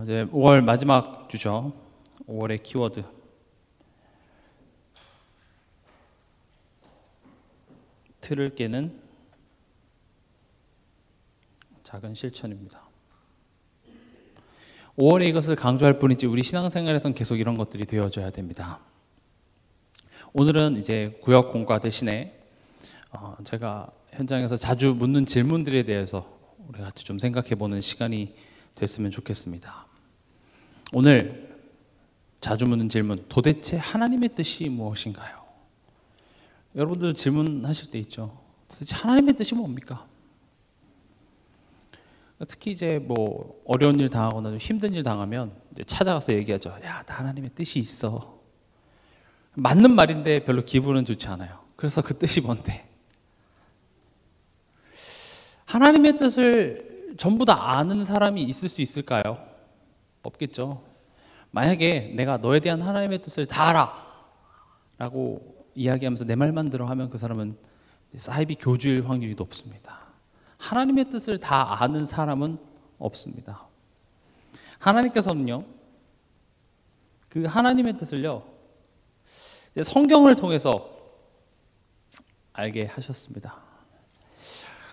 이제 5월 마지막 주죠. 5월의 키워드. 틀을 깨는 작은 실천입니다. 5월에 이것을 강조할 뿐이지 우리 신앙생활에선 계속 이런 것들이 되어져야 됩니다. 오늘은 이제 구역 공과 대신에 제가 현장에서 자주 묻는 질문들에 대해서 우리 같이 좀 생각해보는 시간이 됐으면 좋겠습니다. 오늘 자주 묻는 질문, 도대체 하나님의 뜻이 무엇인가요? 여러분들 질문하실 때 있죠. 도대체 하나님의 뜻이 뭡니까? 특히 이제 뭐 어려운 일 당하거나 좀 힘든 일 당하면 이제 찾아가서 얘기하죠. 야, 나 하나님의 뜻이 있어. 맞는 말인데 별로 기분은 좋지 않아요. 그래서 그 뜻이 뭔데? 하나님의 뜻을 전부 다 아는 사람이 있을 수 있을까요? 없겠죠. 만약에 내가 너에 대한 하나님의 뜻을 다 알아 라고 이야기하면서 내 말만 들어 하면 그 사람은 사이비 교주일 확률이 높습니다. 하나님의 뜻을 다 아는 사람은 없습니다. 하나님께서는요, 그 하나님의 뜻을요, 성경을 통해서 알게 하셨습니다.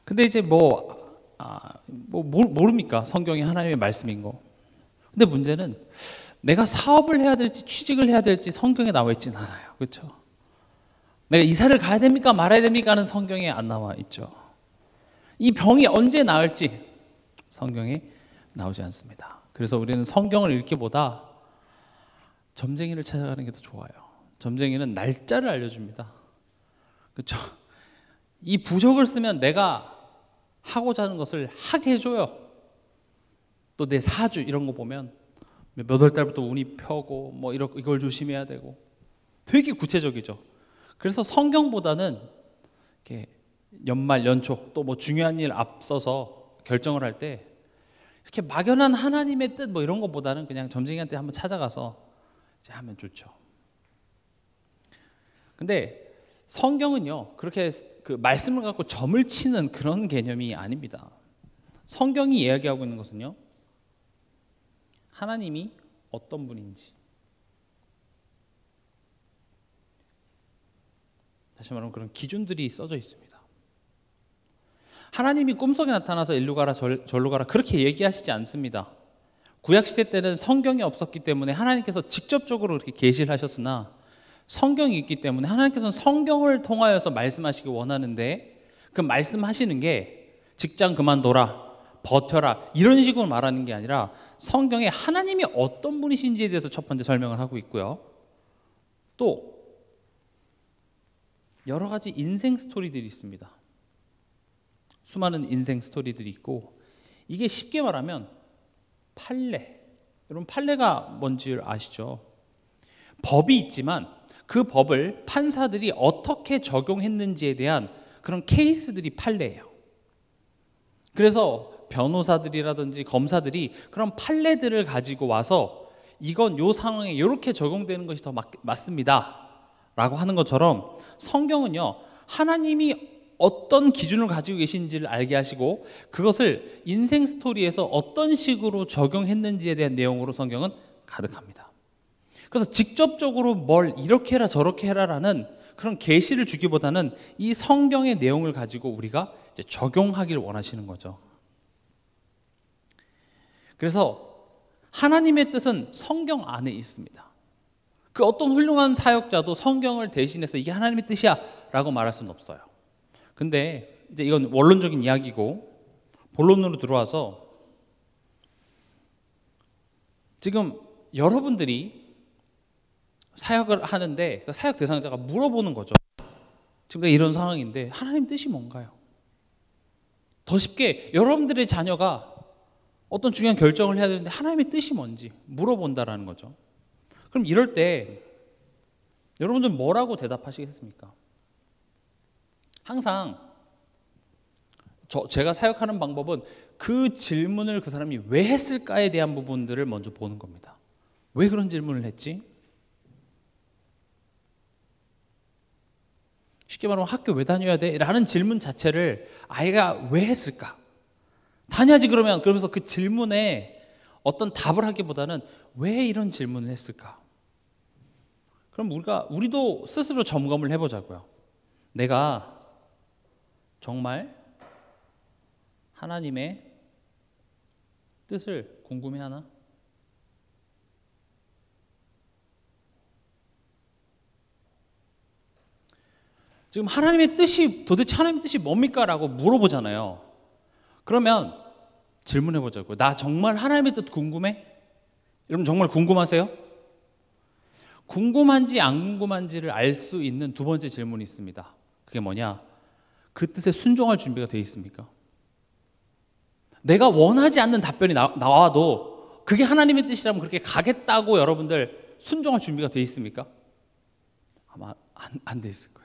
근데 이제 모릅니까? 성경이 하나님의 말씀인 거. 근데 문제는 내가 사업을 해야 될지 취직을 해야 될지 성경에 나와 있지는 않아요. 그렇죠? 내가 이사를 가야 됩니까? 말아야 됩니까? 하는 성경에 안 나와 있죠. 이 병이 언제 나을지 성경에 나오지 않습니다. 그래서 우리는 성경을 읽기보다 점쟁이를 찾아가는 게 더 좋아요. 점쟁이는 날짜를 알려줍니다. 그렇죠? 이 부적을 쓰면 내가 하고자 하는 것을 하게 해줘요. 또 내 사주 이런 거 보면 몇 월 달부터 운이 펴고 뭐 이걸 조심해야 되고 되게 구체적이죠. 그래서 성경보다는 이렇게 연말 연초 또 뭐 중요한 일 앞서서 결정을 할 때 이렇게 막연한 하나님의 뜻 뭐 이런 것보다는 그냥 점쟁이한테 한번 찾아가서 이제 하면 좋죠. 근데 성경은요, 그렇게 그 말씀을 갖고 점을 치는 그런 개념이 아닙니다. 성경이 이야기하고 있는 것은요, 하나님이 어떤 분인지, 다시 말하면 그런 기준들이 써져 있습니다. 하나님이 꿈속에 나타나서 일로 가라 절로 가라 그렇게 얘기하시지 않습니다. 구약시대 때는 성경이 없었기 때문에 하나님께서 직접적으로 그렇게 계시를 하셨으나 성경이 있기 때문에 하나님께서는 성경을 통하여서 말씀하시기 원하는데 그 말씀하시는 게 직장 그만둬라, 버텨라 이런 식으로 말하는 게 아니라 성경에 하나님이 어떤 분이신지에 대해서 첫 번째 설명을 하고 있고요. 또 여러 가지 인생 스토리들이 있습니다. 수많은 인생 스토리들이 있고 이게 쉽게 말하면 판례. 여러분 판례가 뭔지 아시죠? 법이 있지만 그 법을 판사들이 어떻게 적용했는지에 대한 그런 케이스들이 판례예요. 그래서 변호사들이라든지 검사들이 그런 판례들을 가지고 와서 이건 요 상황에 이렇게 적용되는 것이 더 맞습니다 라고 하는 것처럼 성경은요, 하나님이 어떤 기준을 가지고 계신지를 알게 하시고 그것을 인생 스토리에서 어떤 식으로 적용했는지에 대한 내용으로 성경은 가득합니다. 그래서 직접적으로 뭘 이렇게 해라 저렇게 해라라는 그런 계시를 주기보다는 이 성경의 내용을 가지고 우리가 이제 적용하기를 원하시는 거죠. 그래서 하나님의 뜻은 성경 안에 있습니다. 그 어떤 훌륭한 사역자도 성경을 대신해서 이게 하나님의 뜻이야 라고 말할 수는 없어요. 근데 이제 이건 원론적인 이야기고 본론으로 들어와서 지금 여러분들이 사역을 하는데 그 사역 대상자가 물어보는 거죠. 지금 내가 이런 상황인데 하나님 뜻이 뭔가요? 더 쉽게 여러분들의 자녀가 어떤 중요한 결정을 해야 되는데 하나님의 뜻이 뭔지 물어본다라는 거죠. 그럼 이럴 때 여러분들 뭐라고 대답하시겠습니까? 항상 제가 사역하는 방법은 그 질문을 그 사람이 왜 했을까에 대한 부분들을 먼저 보는 겁니다. 왜 그런 질문을 했지? 쉽게 말하면 학교 왜 다녀야 돼? 라는 질문 자체를 아이가 왜 했을까? 다녀야지 그러면서 그 질문에 어떤 답을 하기보다는 왜 이런 질문을 했을까? 그럼 우리도 스스로 점검을 해보자고요. 내가 정말 하나님의 뜻을 궁금해하나? 지금 도대체 하나님의 뜻이 뭡니까? 라고 물어보잖아요. 그러면 질문해보자고요. 나 정말 하나님의 뜻 궁금해? 여러분 정말 궁금하세요? 궁금한지 안 궁금한지를 알 수 있는 두 번째 질문이 있습니다. 그게 뭐냐? 그 뜻에 순종할 준비가 되어 있습니까? 내가 원하지 않는 답변이 나와도 그게 하나님의 뜻이라면 그렇게 가겠다고 여러분들 순종할 준비가 되어 있습니까? 아마 안 돼 있을 거예요.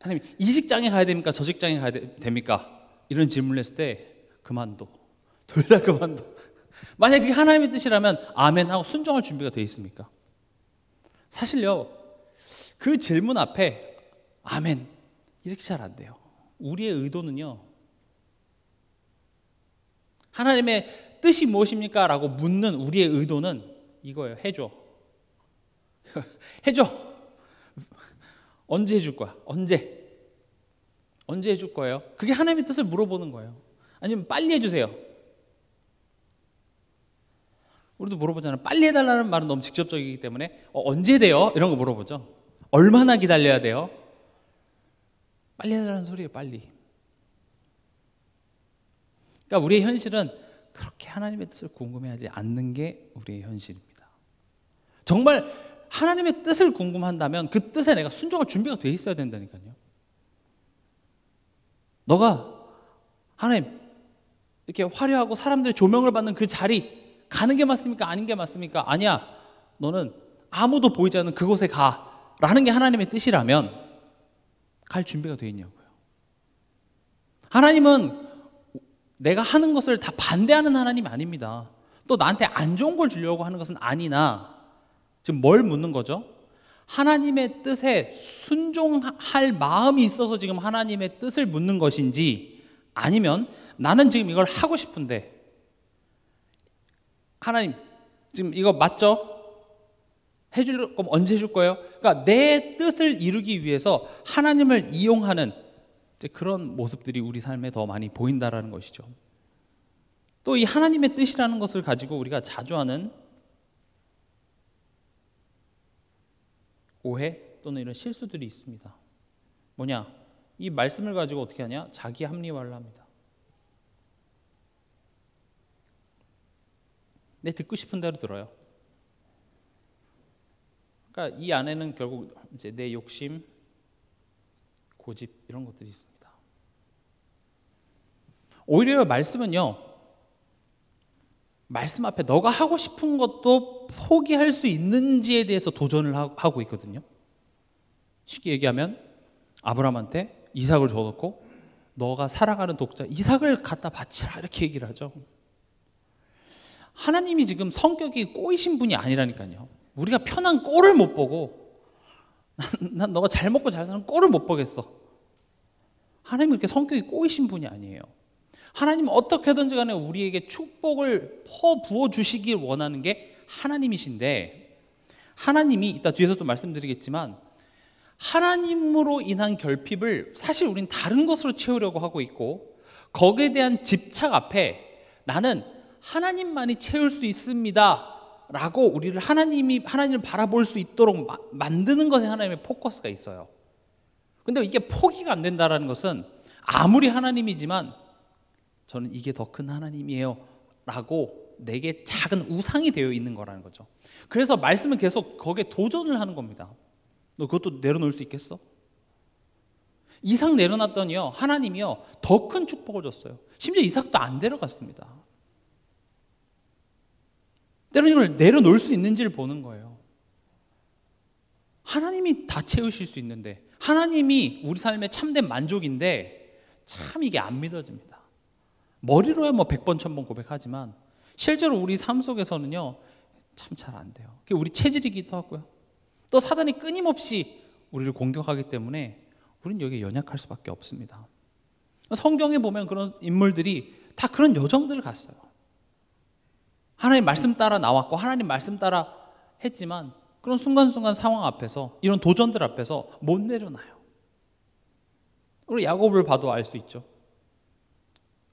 하나님, 이 직장에 가야 됩니까? 저 직장에 가야 됩니까? 이런 질문을 했을 때 그만둬. 둘 다 그만둬. 만약에 그게 하나님의 뜻이라면 아멘 하고 순종할 준비가 되어 있습니까? 사실요, 그 질문 앞에 아멘 이렇게 잘 안 돼요. 우리의 의도는요, 하나님의 뜻이 무엇입니까? 라고 묻는 우리의 의도는 이거예요. 해줘. 해줘. 언제 해줄 거야? 언제 해줄 거예요? 그게 하나님의 뜻을 물어보는 거예요. 아니면 빨리 해주세요. 우리도 물어보잖아요. 빨리 해달라는 말은 너무 직접적이기 때문에 언제 돼요? 이런 거 물어보죠. 얼마나 기다려야 돼요? 빨리 해달라는 소리예요. 빨리. 그러니까 우리의 현실은 그렇게 하나님의 뜻을 궁금해하지 않는 게 우리의 현실입니다. 정말 하나님의 뜻을 궁금한다면 그 뜻에 내가 순종할 준비가 돼 있어야 된다니까요. 너가 하나님 이렇게 화려하고 사람들의 조명을 받는 그 자리 가는 게 맞습니까? 아닌 게 맞습니까? 아니야. 너는 아무도 보이지 않는 그곳에 가. 라는 게 하나님의 뜻이라면 갈 준비가 돼 있냐고요. 하나님은 내가 하는 것을 다 반대하는 하나님이 아닙니다. 또 나한테 안 좋은 걸 주려고 하는 것은 아니나 지금 뭘 묻는 거죠? 하나님의 뜻에 순종할 마음이 있어서 지금 하나님의 뜻을 묻는 것인지 아니면 나는 지금 이걸 하고 싶은데 하나님 지금 이거 맞죠? 해줄 거면 언제 해줄 거예요? 그러니까 내 뜻을 이루기 위해서 하나님을 이용하는 그런 모습들이 우리 삶에 더 많이 보인다라는 것이죠. 또 이 하나님의 뜻이라는 것을 가지고 우리가 자주 하는 오해 또는 이런 실수들이 있습니다. 뭐냐? 이 말씀을 가지고 어떻게 하냐? 자기 합리화를 합니다. 내 듣고 싶은 대로 들어요. 그러니까 이 안에는 결국 이제 내 욕심, 고집 이런 것들이 있습니다. 오히려 말씀은요, 말씀 앞에 너가 하고 싶은 것도 포기할 수 있는지에 대해서 도전을 하고 있거든요. 쉽게 얘기하면 아브라함한테 이삭을 줘놓고 너가 살아가는 독자 이삭을 갖다 바치라 이렇게 얘기를 하죠. 하나님이 지금 성격이 꼬이신 분이 아니라니까요. 우리가 편한 꼴을 못 보고 난 너가 잘 먹고 잘 사는 꼴을 못 보겠어. 하나님은 그렇게 성격이 꼬이신 분이 아니에요. 하나님은 어떻게든지 간에 우리에게 축복을 부어 주시길 원하는 게 하나님이신데, 하나님이 이따 뒤에서 또 말씀드리겠지만 하나님으로 인한 결핍을 사실 우린 다른 것으로 채우려고 하고 있고, 거기에 대한 집착 앞에 나는 하나님만이 채울 수 있습니다 라고 우리를 하나님을 바라볼 수 있도록 만드는 것에 하나님의 포커스가 있어요. 근데 이게 포기가 안 된다는 것은 아무리 하나님이지만 저는 이게 더 큰 하나님이에요 라고 내게 작은 우상이 되어 있는 거라는 거죠. 그래서 말씀은 계속 거기에 도전을 하는 겁니다. 너 그것도 내려놓을 수 있겠어? 이삭 내려놨더니요, 하나님이요 더 큰 축복을 줬어요. 심지어 이삭도 안 데려갔습니다. 때로는 이걸 내려놓을 수 있는지를 보는 거예요. 하나님이 다 채우실 수 있는데, 하나님이 우리 삶의 참된 만족인데 참 이게 안 믿어집니다. 머리로야 뭐 100번 1000번 고백하지만 실제로 우리 삶 속에서는요 참 잘 안 돼요. 그게 우리 체질이기도 하고요. 또 사단이 끊임없이 우리를 공격하기 때문에 우리는 여기에 연약할 수밖에 없습니다. 성경에 보면 그런 인물들이 다 그런 여정들을 갔어요. 하나님 말씀 따라 나왔고 하나님 말씀 따라 했지만 그런 순간순간 상황 앞에서 이런 도전들 앞에서 못 내려놔요. 우리 야곱을 봐도 알 수 있죠.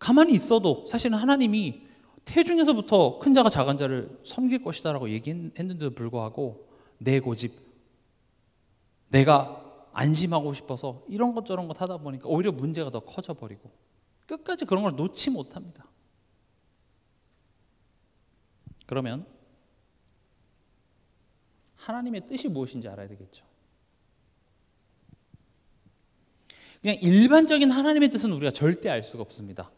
가만히 있어도 사실은 하나님이 태중에서부터 큰 자가 작은 자를 섬길 것이다라고 얘기했는데도 불구하고 내 고집, 내가 안심하고 싶어서 이런 것 저런 것 하다 보니까 오히려 문제가 더 커져버리고 끝까지 그런 걸 놓지 못합니다. 그러면 하나님의 뜻이 무엇인지 알아야 되겠죠. 그냥 일반적인 하나님의 뜻은 우리가 절대 알 수가 없습니다.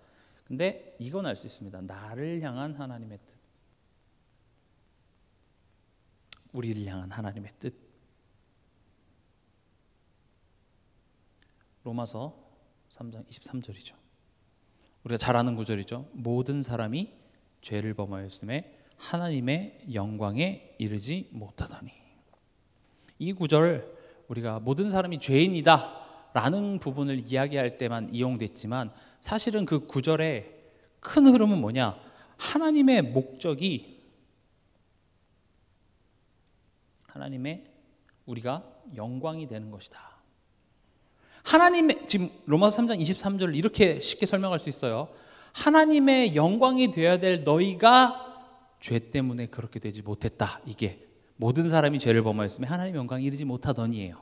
근데 이건 알 수 있습니다. 나를 향한 하나님의 뜻, 우리를 향한 하나님의 뜻. 로마서 3장 23절이죠. 우리가 잘 아는 구절이죠. 모든 사람이 죄를 범하였음에 하나님의 영광에 이르지 못하더니. 이 구절 우리가 모든 사람이 죄인이다 라는 부분을 이야기할 때만 이용됐지만 사실은 그 구절의 큰 흐름은 뭐냐? 하나님의 목적이 하나님의 우리가 영광이 되는 것이다. 하나님의, 지금 로마서 3장 23절을 이렇게 쉽게 설명할 수 있어요. 하나님의 영광이 되어야 될 너희가 죄 때문에 그렇게 되지 못했다. 이게 모든 사람이 죄를 범하였으면 하나님의 영광이 이르지 못하더니예요.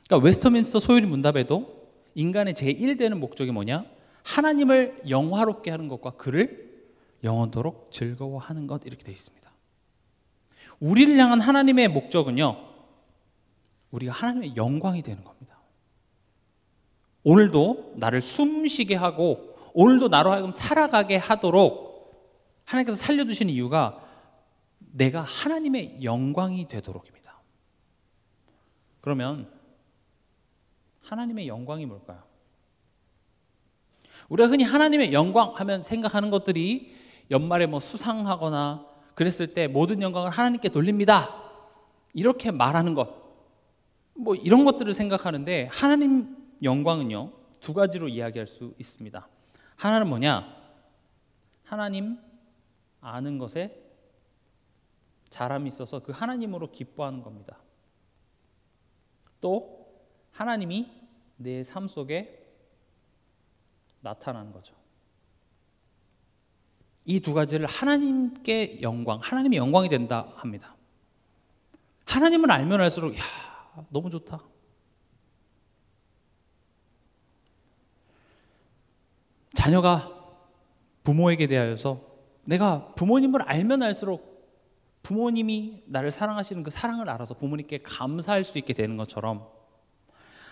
그러니까 웨스터민스터 소요리 문답에도 인간의 제1되는 목적이 뭐냐? 하나님을 영화롭게 하는 것과 그를 영원토록 즐거워하는 것, 이렇게 되어 있습니다. 우리를 향한 하나님의 목적은요, 우리가 하나님의 영광이 되는 겁니다. 오늘도 나를 숨쉬게 하고 오늘도 나로 하여금 살아가게 하도록 하나님께서 살려두신 이유가 내가 하나님의 영광이 되도록입니다. 그러면 하나님의 영광이 뭘까요? 우리가 흔히 하나님의 영광 하면 생각하는 것들이 연말에 뭐 수상하거나 그랬을 때 모든 영광을 하나님께 돌립니다, 이렇게 말하는 것, 뭐 이런 것들을 생각하는데 하나님 영광은요 두 가지로 이야기할 수 있습니다. 하나는 뭐냐? 하나님 아는 것에 자람이 있어서 그 하나님으로 기뻐하는 겁니다. 또 하나님이 내 삶 속에 나타나는 거죠. 이 두 가지를 하나님께 영광, 하나님의 영광이 된다 합니다. 하나님을 알면 알수록 야, 너무 좋다. 자녀가 부모에게 대하여서 내가 부모님을 알면 알수록 부모님이 나를 사랑하시는 그 사랑을 알아서 부모님께 감사할 수 있게 되는 것처럼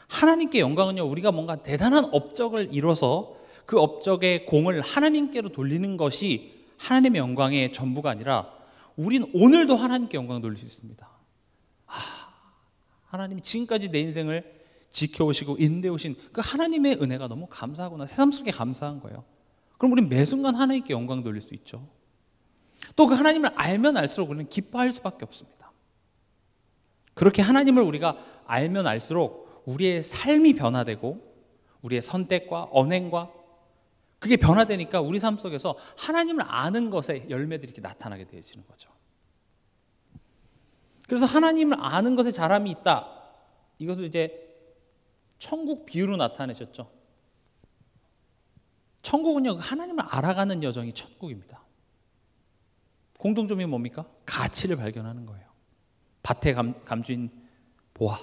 하나님께 영광은요, 우리가 뭔가 대단한 업적을 이뤄서 그 업적의 공을 하나님께로 돌리는 것이 하나님의 영광의 전부가 아니라 우린 오늘도 하나님께 영광을 돌릴 수 있습니다. 하나님이 지금까지 내 인생을 지켜오시고 인도해오신 그 하나님의 은혜가 너무 감사하구나, 새삼스럽게 감사한 거예요. 그럼 우리는 매 순간 하나님께 영광 돌릴 수 있죠. 또 그 하나님을 알면 알수록 우리는 기뻐할 수밖에 없습니다. 그렇게 하나님을 우리가 알면 알수록 우리의 삶이 변화되고 우리의 선택과 언행과 그게 변화되니까 우리 삶 속에서 하나님을 아는 것의 열매들이 이렇게 나타나게 되어지는 거죠. 그래서 하나님을 아는 것에 자람이 있다, 이것을 이제 천국 비유로 나타내셨죠. 천국은요, 하나님을 알아가는 여정이 천국입니다. 공통점이 뭡니까? 가치를 발견하는 거예요. 밭에 감주인 보화,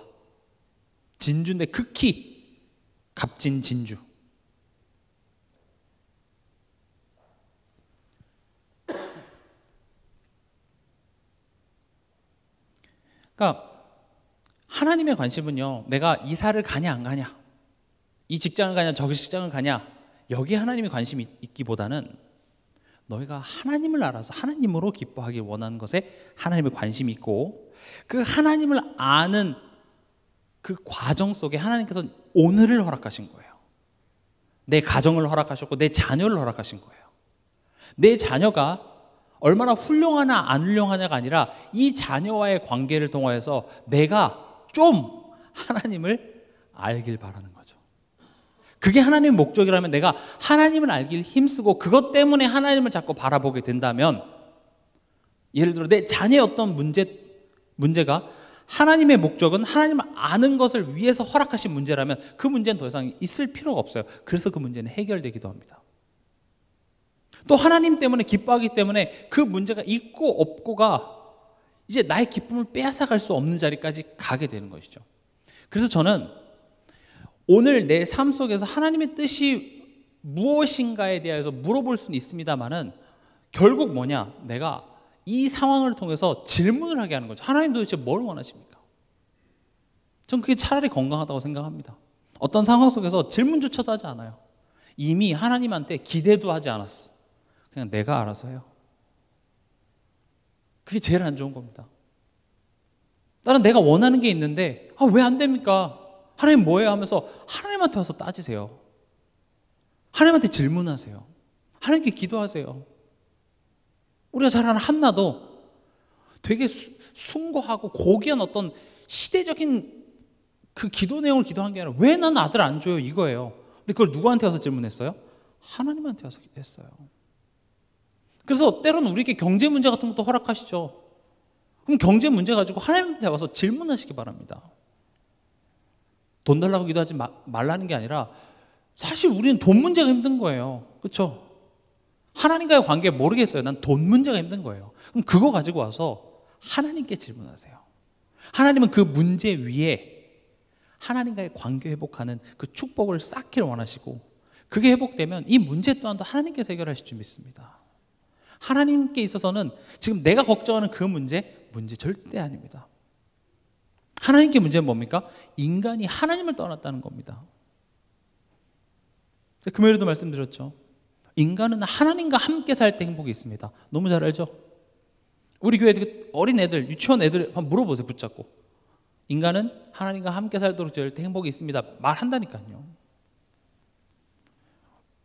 진주인데 극히 값진 진주. 그러니까 하나님의 관심은요, 내가 이사를 가냐 안 가냐, 이 직장을 가냐 저 직장을 가냐, 여기에 하나님의 관심이 있기보다는 너희가 하나님을 알아서 하나님으로 기뻐하길 원하는 것에 하나님의 관심이 있고, 그 하나님을 아는 그 과정 속에 하나님께서 오늘을 허락하신 거예요. 내 가정을 허락하셨고 내 자녀를 허락하신 거예요. 내 자녀가 얼마나 훌륭하나 안 훌륭하냐가 아니라 이 자녀와의 관계를 통하여서 내가 좀 하나님을 알길 바라는 거죠. 그게 하나님의 목적이라면 내가 하나님을 알길 힘쓰고 그것 때문에 하나님을 자꾸 바라보게 된다면, 예를 들어 내 자녀의 어떤 문제가 하나님의 목적은 하나님을 아는 것을 위해서 허락하신 문제라면 그 문제는 더 이상 있을 필요가 없어요. 그래서 그 문제는 해결되기도 합니다. 또 하나님 때문에 기뻐하기 때문에 그 문제가 있고 없고가 이제 나의 기쁨을 빼앗아갈 수 없는 자리까지 가게 되는 것이죠. 그래서 저는 오늘 내 삶 속에서 하나님의 뜻이 무엇인가에 대해서 물어볼 수는 있습니다만은 결국 뭐냐, 내가 이 상황을 통해서 질문을 하게 하는 거죠. 하나님 도대체 뭘 원하십니까? 전 그게 차라리 건강하다고 생각합니다. 어떤 상황 속에서 질문조차도 하지 않아요. 이미 하나님한테 기대도 하지 않았어. 그냥 내가 알아서 해요. 그게 제일 안 좋은 겁니다. 나는 내가 원하는 게 있는데 왜 안 됩니까? 하나님 뭐예요? 하면서 하나님한테 와서 따지세요. 하나님한테 질문하세요. 하나님께 기도하세요. 우리가 잘 아는 한나도 되게 숭고하고 고귀한 어떤 시대적인 그 기도 내용을 기도한 게 아니라 왜 난 아들 안 줘요? 이거예요. 근데 그걸 누구한테 와서 질문했어요? 하나님한테 와서 했어요. 그래서 때로는 우리에게 경제 문제 같은 것도 허락하시죠. 그럼 경제 문제 가지고 하나님한테 와서 질문하시기 바랍니다. 돈 달라고 기도하지 말라는 게 아니라 사실 우리는 돈 문제가 힘든 거예요. 그렇죠? 하나님과의 관계 모르겠어요. 난 돈 문제가 힘든 거예요. 그럼 그거 가지고 와서 하나님께 질문하세요. 하나님은 그 문제 위에 하나님과의 관계 회복하는 그 축복을 쌓기를 원하시고, 그게 회복되면 이 문제 또한도 하나님께서 해결하실 줄 믿습니다. 하나님께 있어서는 지금 내가 걱정하는 그 문제 절대 아닙니다. 하나님께 문제는 뭡니까? 인간이 하나님을 떠났다는 겁니다. 금요일에도 말씀드렸죠. 인간은 하나님과 함께 살 때 행복이 있습니다. 너무 잘 알죠? 우리 교회 어린 애들, 유치원 애들 한번 물어보세요. 붙잡고. 인간은 하나님과 함께 살도록 될 때 행복이 있습니다. 말한다니까요.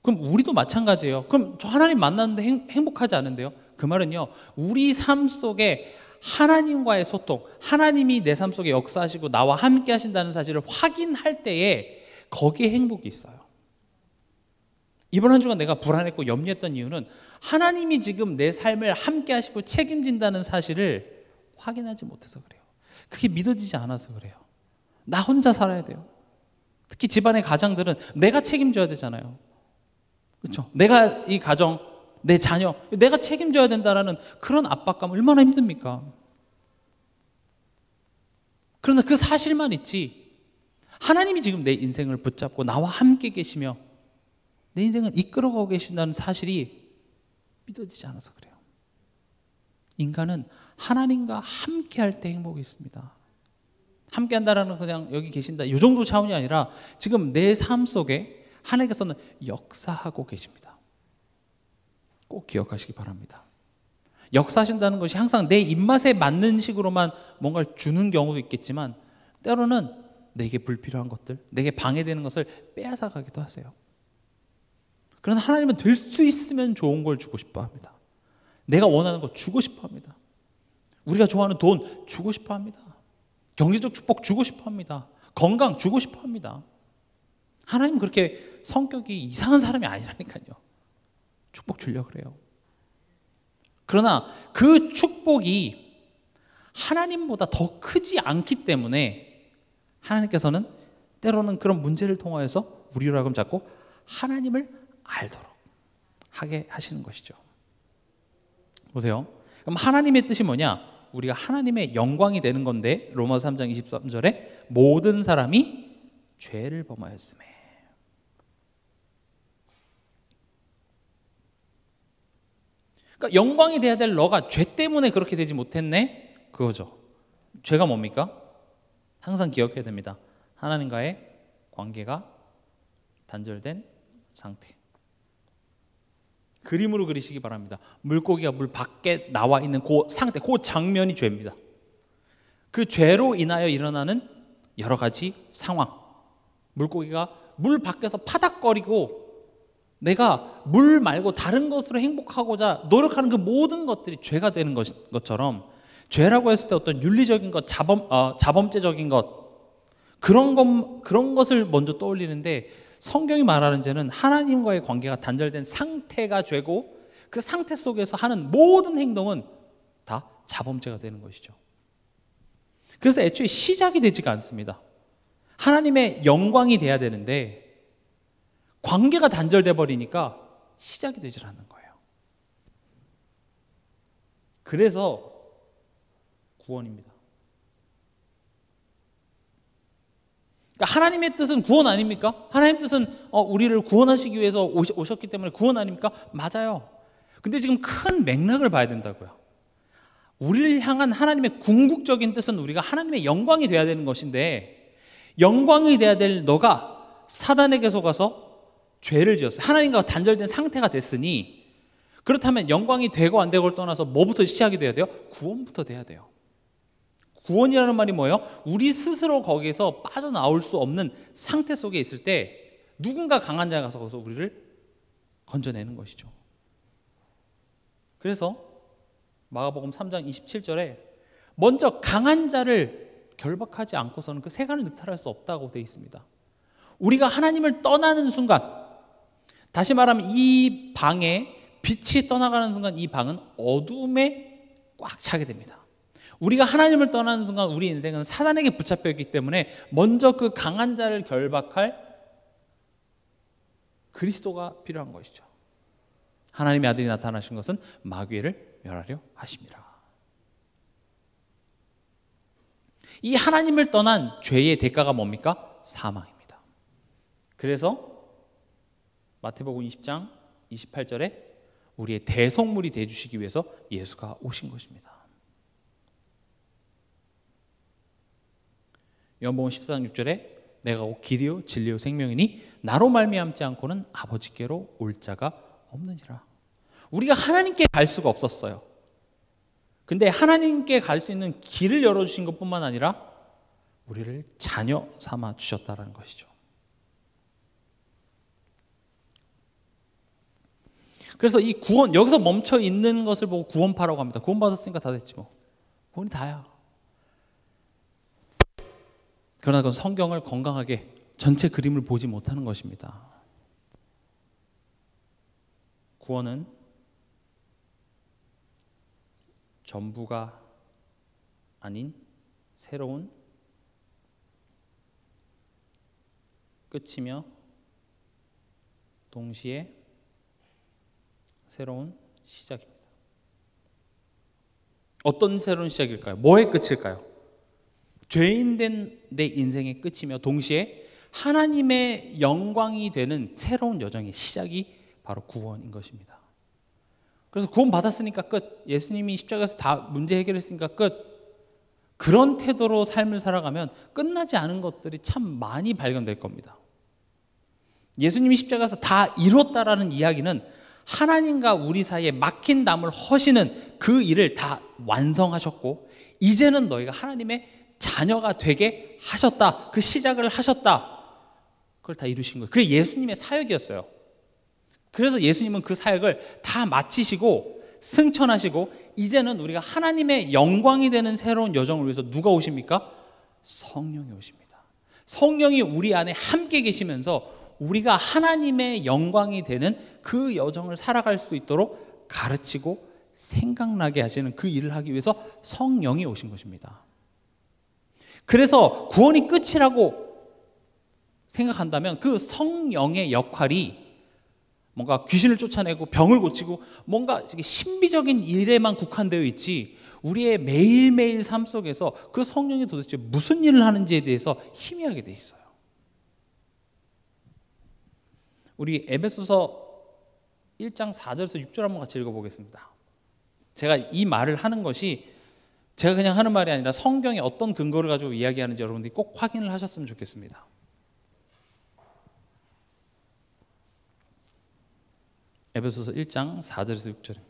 그럼 우리도 마찬가지예요. 그럼 저 하나님 만났는데 행복하지 않은데요? 그 말은요, 우리 삶 속에 하나님과의 소통, 하나님이 내 삶 속에 역사하시고 나와 함께 하신다는 사실을 확인할 때에 거기에 행복이 있어요. 이번 한 주간 내가 불안했고 염려했던 이유는 하나님이 지금 내 삶을 함께 하시고 책임진다는 사실을 확인하지 못해서 그래요. 그게 믿어지지 않아서 그래요. 나 혼자 살아야 돼요. 특히 집안의 가장들은 내가 책임져야 되잖아요. 그렇죠? 내가 이 가정, 내 자녀, 내가 책임져야 된다는 그런 압박감 얼마나 힘듭니까? 그러나 그 사실만 있지, 하나님이 지금 내 인생을 붙잡고 나와 함께 계시며 내 인생을 이끌어가고 계신다는 사실이 믿어지지 않아서 그래요. 인간은 하나님과 함께 할 때 행복이 있습니다. 함께 한다라는 그냥 여기 계신다 이 정도 차원이 아니라 지금 내 삶 속에 하나님께서는 역사하고 계십니다. 꼭 기억하시기 바랍니다. 역사하신다는 것이 항상 내 입맛에 맞는 식으로만 뭔가를 주는 경우도 있겠지만 때로는 내게 불필요한 것들, 내게 방해되는 것을 빼앗아 가기도 하세요. 그러나 하나님은 될 수 있으면 좋은 걸 주고 싶어 합니다. 내가 원하는 거 주고 싶어 합니다. 우리가 좋아하는 돈 주고 싶어 합니다. 경제적 축복 주고 싶어 합니다. 건강 주고 싶어 합니다. 하나님은 그렇게 성격이 이상한 사람이 아니라니까요. 축복 주려고 그래요. 그러나 그 축복이 하나님보다 더 크지 않기 때문에 하나님께서는 때로는 그런 문제를 통하여서 우리로 하여금 자꾸 하나님을 알도록 하게 하시는 것이죠. 보세요. 그럼 하나님의 뜻이 뭐냐? 우리가 하나님의 영광이 되는 건데 로마서 3장 23절에 모든 사람이 죄를 범하였음에. 그러니까 영광이 돼야 될 너가 죄 때문에 그렇게 되지 못했네? 그거죠. 죄가 뭡니까? 항상 기억해야 됩니다. 하나님과의 관계가 단절된 상태. 그림으로 그리시기 바랍니다. 물고기가 물 밖에 나와 있는 그 상태, 그 장면이 죄입니다. 그 죄로 인하여 일어나는 여러 가지 상황. 물고기가 물 밖에서 파닥거리고 내가 물 말고 다른 것으로 행복하고자 노력하는 그 모든 것들이 죄가 되는 것처럼 죄라고 했을 때 어떤 윤리적인 것, 자범죄적인 것 그런 것을 먼저 떠올리는데 성경이 말하는 죄는 하나님과의 관계가 단절된 상태가 죄고, 그 상태 속에서 하는 모든 행동은 다 자범죄가 되는 것이죠. 그래서 애초에 시작이 되지가 않습니다. 하나님의 영광이 돼야 되는데 관계가 단절돼 버리니까 시작이 되질 않는 거예요. 그래서 구원입니다. 그러니까 하나님의 뜻은 구원 아닙니까? 하나님의 뜻은 우리를 구원하시기 위해서 오셨기 때문에 구원 아닙니까? 맞아요. 근데 지금 큰 맥락을 봐야 된다고요. 우리를 향한 하나님의 궁극적인 뜻은 우리가 하나님의 영광이 돼야 되는 것인데, 영광이 돼야 될 너가 사단에게 속아서 죄를 지었어요. 하나님과 단절된 상태가 됐으니, 그렇다면 영광이 되고 안 되고를 떠나서 뭐부터 시작이 돼야 돼요? 구원부터 돼야 돼요. 구원이라는 말이 뭐예요? 우리 스스로 거기에서 빠져나올 수 없는 상태 속에 있을 때 누군가 강한 자가 가서 거기서 우리를 건져내는 것이죠. 그래서 마가복음 3장 27절에 먼저 강한 자를 결박하지 않고서는 그 세간을 늑탈할 수 없다고 되어 있습니다. 우리가 하나님을 떠나는 순간, 다시 말하면 이 방에 빛이 떠나가는 순간 이 방은 어둠에 꽉 차게 됩니다. 우리가 하나님을 떠나는 순간 우리 인생은 사단에게 붙잡혀 있기 때문에 먼저 그 강한 자를 결박할 그리스도가 필요한 것이죠. 하나님의 아들이 나타나신 것은 마귀를 멸하려 하심이라. 이 하나님을 떠난 죄의 대가가 뭡니까? 사망입니다. 그래서 마태복음 20장 28절에 우리의 대속물이 되어주시기 위해서 예수가 오신 것입니다. 요한복음 14장 6절에 내가 곧 길이요 진리요 생명이니 나로 말미암지 않고는 아버지께로 올 자가 없느니라. 우리가 하나님께 갈 수가 없었어요. 근데 하나님께 갈 수 있는 길을 열어주신 것뿐만 아니라 우리를 자녀 삼아 주셨다는 것이죠. 그래서 이 구원, 여기서 멈춰 있는 것을 보고 구원파라고 합니다. 구원 받았으니까 다 됐지 뭐. 구원이 다야. 그러나 그건 성경을 건강하게 전체 그림을 보지 못하는 것입니다. 구원은 전부가 아닌 새로운 끝이며 동시에 새로운 시작입니다. 어떤 새로운 시작일까요? 뭐의 끝일까요? 죄인된 내 인생의 끝이며 동시에 하나님의 영광이 되는 새로운 여정의 시작이 바로 구원인 것입니다. 그래서 구원 받았으니까 끝. 예수님이 십자가에서 다 문제 해결했으니까 끝. 그런 태도로 삶을 살아가면 끝나지 않은 것들이 참 많이 발견될 겁니다. 예수님이 십자가에서 다 이뤘다라는 이야기는 하나님과 우리 사이에 막힌 담을 허시는 그 일을 다 완성하셨고, 이제는 너희가 하나님의 자녀가 되게 하셨다. 그 시작을 하셨다. 그걸 다 이루신 거예요. 그게 예수님의 사역이었어요. 그래서 예수님은 그 사역을 다 마치시고 승천하시고, 이제는 우리가 하나님의 영광이 되는 새로운 여정을 위해서 누가 오십니까? 성령이 오십니다. 성령이 우리 안에 함께 계시면서 우리가 하나님의 영광이 되는 그 여정을 살아갈 수 있도록 가르치고 생각나게 하시는 그 일을 하기 위해서 성령이 오신 것입니다. 그래서 구원이 끝이라고 생각한다면 그 성령의 역할이 뭔가 귀신을 쫓아내고 병을 고치고 뭔가 신비적인 일에만 국한되어 있지, 우리의 매일매일 삶 속에서 그 성령이 도대체 무슨 일을 하는지에 대해서 희미하게 돼 있어요. 우리 에베소서 1장 4절에서 6절 한번 같이 읽어보겠습니다. 제가 이 말을 하는 것이 제가 그냥 하는 말이 아니라 성경의 어떤 근거를 가지고 이야기하는지 여러분들이 꼭 확인을 하셨으면 좋겠습니다. 에베소서 1장 4절에서 6절입니다.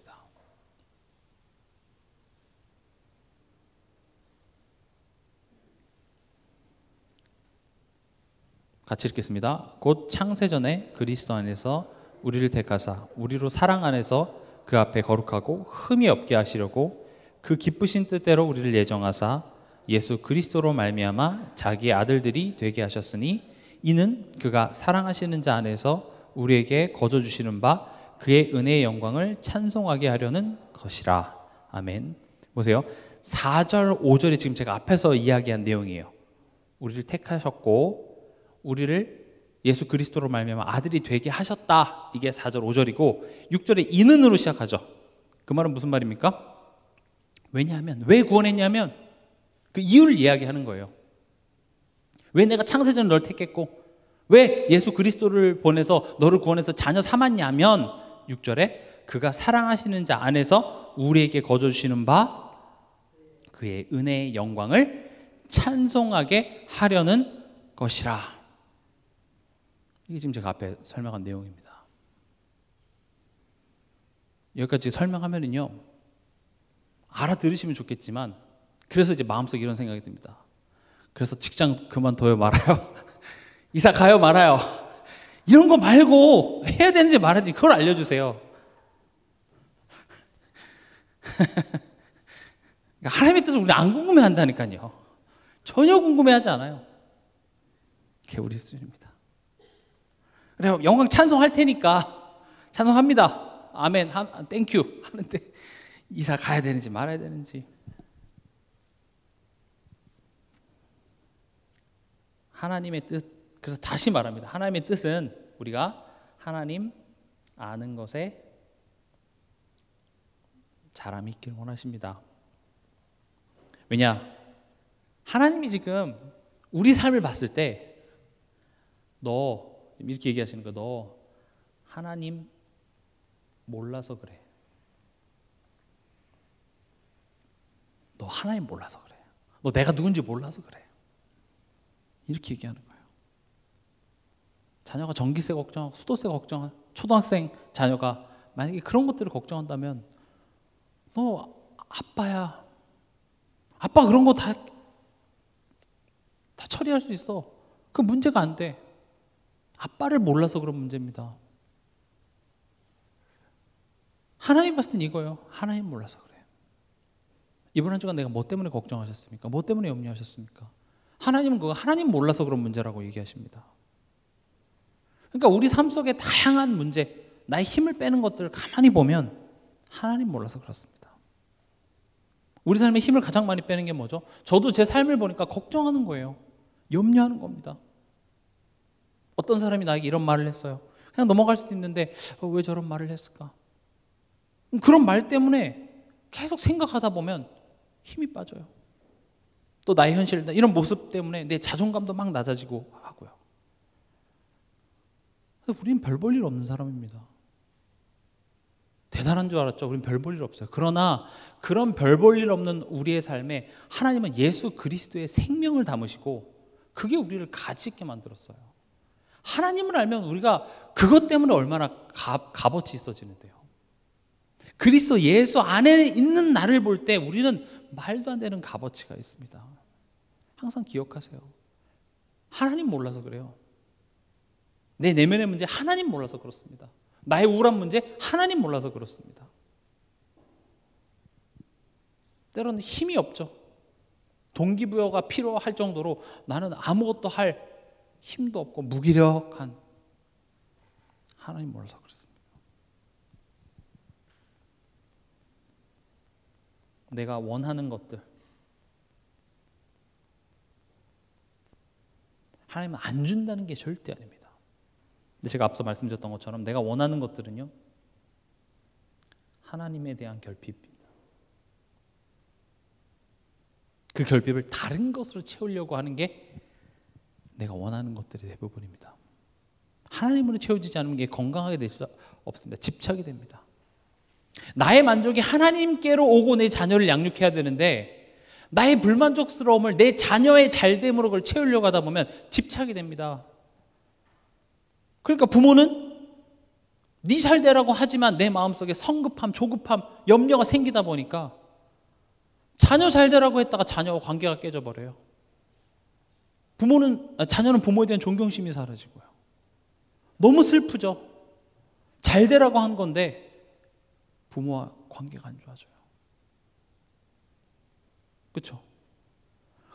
같이 읽겠습니다. 곧 창세전에 그리스도 안에서 우리를 택하사 우리로 사랑 안에서 그 앞에 거룩하고 흠이 없게 하시려고 그 기쁘신 뜻대로 우리를 예정하사 예수 그리스도로 말미암아 자기의 아들들이 되게 하셨으니 이는 그가 사랑하시는 자 안에서 우리에게 거저 주시는 바 그의 은혜의 영광을 찬송하게 하려는 것이라. 아멘. 보세요. 4절, 5절이 지금 제가 앞에서 이야기한 내용이에요. 우리를 택하셨고 우리를 예수 그리스도로 말미암아 아들이 되게 하셨다. 이게 4절, 5절이고 6절에 이는으로 시작하죠. 그 말은 무슨 말입니까? 왜냐하면, 왜 구원했냐면 그 이유를 이야기하는 거예요. 왜 내가 창세전에 널 택했고 왜 예수 그리스도를 보내서 너를 구원해서 자녀 삼았냐면 6절에 그가 사랑하시는 자 안에서 우리에게 거저 주시는 바 그의 은혜의 영광을 찬송하게 하려는 것이라. 이게 지금 제가 앞에 설명한 내용입니다. 여기까지 설명하면은요 알아들으시면 좋겠지만, 그래서 이제 마음속에 이런 생각이 듭니다. 그래서 직장 그만둬요 말아요? 이사 가요 말아요? 이런 거 말고 해야 되는지 말아야지 그걸 알려주세요. 그러니까 하나님의 뜻을 우리 안 궁금해한다니까요. 전혀 궁금해하지 않아요. 그게 우리 수준입니다. 그래요. 영광 찬송할 테니까 찬송합니다. 아멘, 땡큐 하는데 이사 가야 되는지 말아야 되는지. 하나님의 뜻, 그래서 다시 말합니다. 하나님의 뜻은 우리가 하나님 아는 것에 자람이 있길 원하십니다. 왜냐? 하나님이 지금 우리 삶을 봤을 때 너, 이렇게 얘기하시는 거, 너 하나님 몰라서 그래. 너 하나님 몰라서 그래. 너 내가 누군지 몰라서 그래. 이렇게 얘기하는 거예요. 자녀가 전기세 걱정하고 수도세 걱정하고 초등학생 자녀가 만약에 그런 것들을 걱정한다면 너 아빠야. 아빠 그런 거 다 처리할 수 있어. 그 문제가 안 돼. 아빠를 몰라서 그런 문제입니다. 하나님 봤을 땐 이거예요. 하나님 몰라서 그래. 이번 한 주간 내가 뭐 때문에 걱정하셨습니까? 뭐 때문에 염려하셨습니까? 하나님은 그거 하나님 몰라서 그런 문제라고 얘기하십니다. 그러니까 우리 삶 속에 다양한 문제, 나의 힘을 빼는 것들을 가만히 보면 하나님 몰라서 그렇습니다. 우리 삶의 힘을 가장 많이 빼는 게 뭐죠? 저도 제 삶을 보니까 걱정하는 거예요. 염려하는 겁니다. 어떤 사람이 나에게 이런 말을 했어요. 그냥 넘어갈 수도 있는데 왜 저런 말을 했을까? 그런 말 때문에 계속 생각하다 보면 힘이 빠져요. 또 나의 현실, 이런 모습 때문에 내 자존감도 막 낮아지고 하고요. 우리는 별 볼 일 없는 사람입니다. 대단한 줄 알았죠. 우리는 별 볼 일 없어요. 그러나 그런 별 볼 일 없는 우리의 삶에 하나님은 예수 그리스도의 생명을 담으시고 그게 우리를 가치 있게 만들었어요. 하나님을 알면 우리가 그것 때문에 얼마나 값어치 있어지는데요. 그리스도 예수 안에 있는 나를 볼 때 우리는 말도 안 되는 값어치가 있습니다. 항상 기억하세요. 하나님 몰라서 그래요. 내 내면의 문제 하나님 몰라서 그렇습니다. 나의 우울한 문제 하나님 몰라서 그렇습니다. 때로는 힘이 없죠. 동기부여가 필요할 정도로 나는 아무것도 할 힘도 없고 무기력한, 하나님 몰라서 그렇습니다. 내가 원하는 것들 하나님은 안 준다는 게 절대 아닙니다. 근데 제가 앞서 말씀드렸던 것처럼 내가 원하는 것들은요 하나님에 대한 결핍입니다. 그 결핍을 다른 것으로 채우려고 하는 게 내가 원하는 것들이 대부분입니다. 하나님으로 채워지지 않으면 이게 건강하게 될 수 없습니다. 집착이 됩니다. 나의 만족이 하나님께로 오고 내 자녀를 양육해야 되는데 나의 불만족스러움을 내 자녀의 잘됨으로 그걸 채우려고 하다 보면 집착이 됩니다. 그러니까 부모는 네 잘되라고 하지만 내 마음속에 성급함, 조급함, 염려가 생기다 보니까 자녀 잘되라고 했다가 자녀와 관계가 깨져버려요. 자녀는 부모에 대한 존경심이 사라지고요. 너무 슬프죠. 잘되라고 한 건데 부모와 관계가 안 좋아져요. 그렇죠?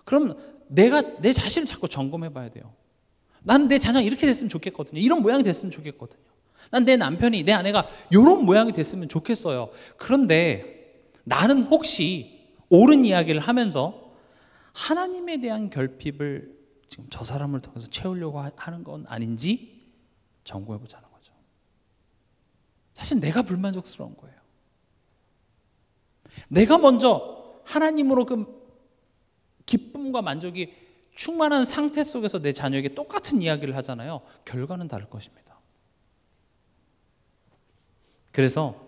그럼 내가 내 자신을 자꾸 점검해 봐야 돼요. 나는 내 자녀가 이렇게 됐으면 좋겠거든요. 이런 모양이 됐으면 좋겠거든요. 난 내 남편이, 내 아내가 이런 모양이 됐으면 좋겠어요. 그런데 나는 혹시 옳은 이야기를 하면서 하나님에 대한 결핍을 지금 저 사람을 통해서 채우려고 하는 건 아닌지 점검해 보자는 거죠. 사실 내가 불만족스러운 거예요. 내가 먼저 하나님으로 그 기쁨과 만족이 충만한 상태 속에서 내 자녀에게 똑같은 이야기를 하잖아요. 결과는 다를 것입니다. 그래서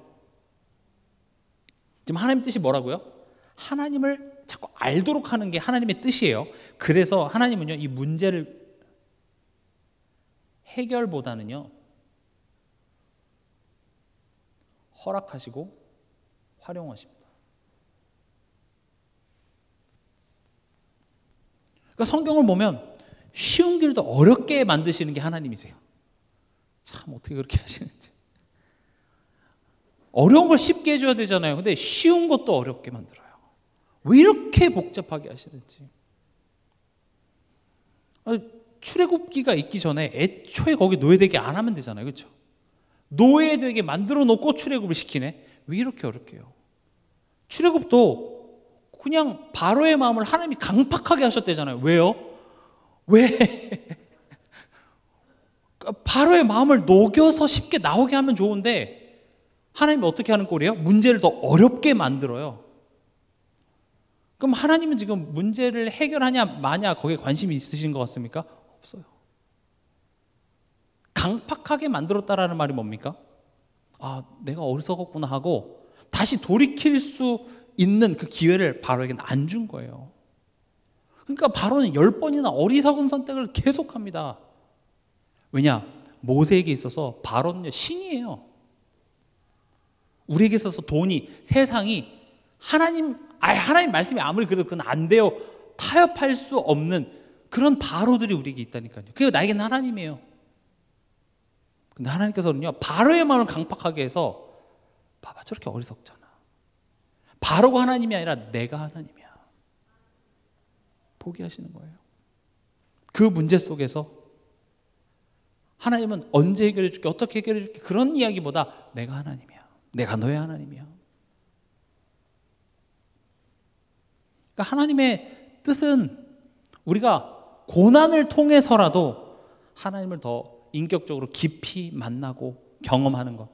지금 하나님 뜻이 뭐라고요? 하나님을 자꾸 알도록 하는 게 하나님의 뜻이에요. 그래서 하나님은요, 이 문제를 해결보다는요, 허락하시고 활용하십니다. 그러니까 성경을 보면 쉬운 길도 어렵게 만드시는 게 하나님이세요. 참 어떻게 그렇게 하시는지. 어려운 걸 쉽게 해줘야 되잖아요. 근데 쉬운 것도 어렵게 만들어요. 왜 이렇게 복잡하게 하시는지. 출애굽기가 있기 전에 애초에 거기 노예되게 안 하면 되잖아요. 그렇죠? 노예되게 만들어 놓고 출애굽을 시키네. 왜 이렇게 어렵게 해요? 출애굽도 그냥 바로의 마음을 하나님이 강팍하게 하셨대잖아요. 왜요? 왜? 바로의 마음을 녹여서 쉽게 나오게 하면 좋은데 하나님이 어떻게 하는 꼴이에요? 문제를 더 어렵게 만들어요. 그럼 하나님은 지금 문제를 해결하냐 마냐 거기에 관심이 있으신 것 같습니까? 없어요. 강팍하게 만들었다라는 말이 뭡니까? 아, 내가 어리석었구나 하고 다시 돌이킬 수 있는 그 기회를 바로에게는 안 준 거예요. 그러니까 바로는 10번이나 어리석은 선택을 계속합니다. 왜냐? 모세에게 있어서 바로는요, 신이에요. 우리에게 있어서 돈이, 세상이 하나님 말씀이 아무리 그래도 그건 안 돼요. 타협할 수 없는 그런 바로들이 우리에게 있다니까요. 그게 나에게는 하나님이에요. 근데 하나님께서는요, 바로의 마음을 강팍하게 해서 봐봐, 저렇게 어리석잖아. 바로가 하나님이 아니라 내가 하나님이야. 포기하시는 거예요. 그 문제 속에서 하나님은 언제 해결해 줄게, 어떻게 해결해 줄게, 그런 이야기보다 내가 하나님이야. 내가 너의 하나님이야. 그러니까 하나님의 뜻은 우리가 고난을 통해서라도 하나님을 더 인격적으로 깊이 만나고 경험하는 것.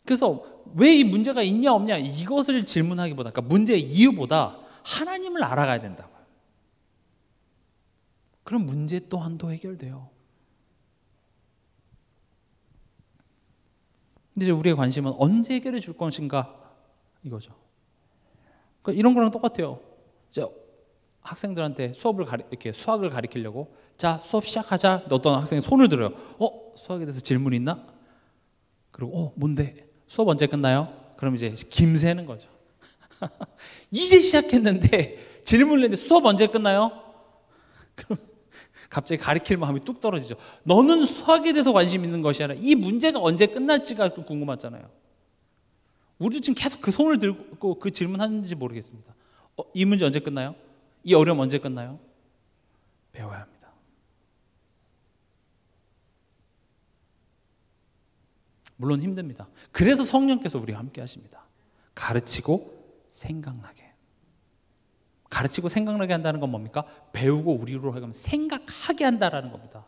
그래서 왜 이 문제가 있냐 없냐 이것을 질문하기보다, 그러니까 문제의 이유보다 하나님을 알아가야 된다고요. 그럼 문제 또한도 해결돼요. 근데 이제 우리의 관심은 언제 해결해 줄 것인가 이거죠. 그러니까 이런 거랑 똑같아요. 이제 학생들한테 이렇게 수학을 가르치려고 자, 수업 시작하자. 어떤 학생이 손을 들어요. 수학에 대해서 질문 있나? 그리고 뭔데? 수업 언제 끝나요? 그럼 이제 김새는 거죠. 이제 시작했는데 질문을 했는데 수업 언제 끝나요? 그럼 갑자기 가르칠 마음이 뚝 떨어지죠. 너는 수학에 대해서 관심 있는 것이 아니라 이 문제가 언제 끝날지가 궁금하잖아요. 우리도 지금 계속 그 손을 들고 그 질문하는지 모르겠습니다. 이 문제 언제 끝나요? 이 어려움 언제 끝나요? 배워야 합니다. 물론 힘듭니다. 그래서 성령께서 우리와 함께 하십니다. 가르치고 생각나게. 가르치고 생각나게 한다는 건 뭡니까? 배우고 우리로 하여금 생각하게 한다라는 겁니다.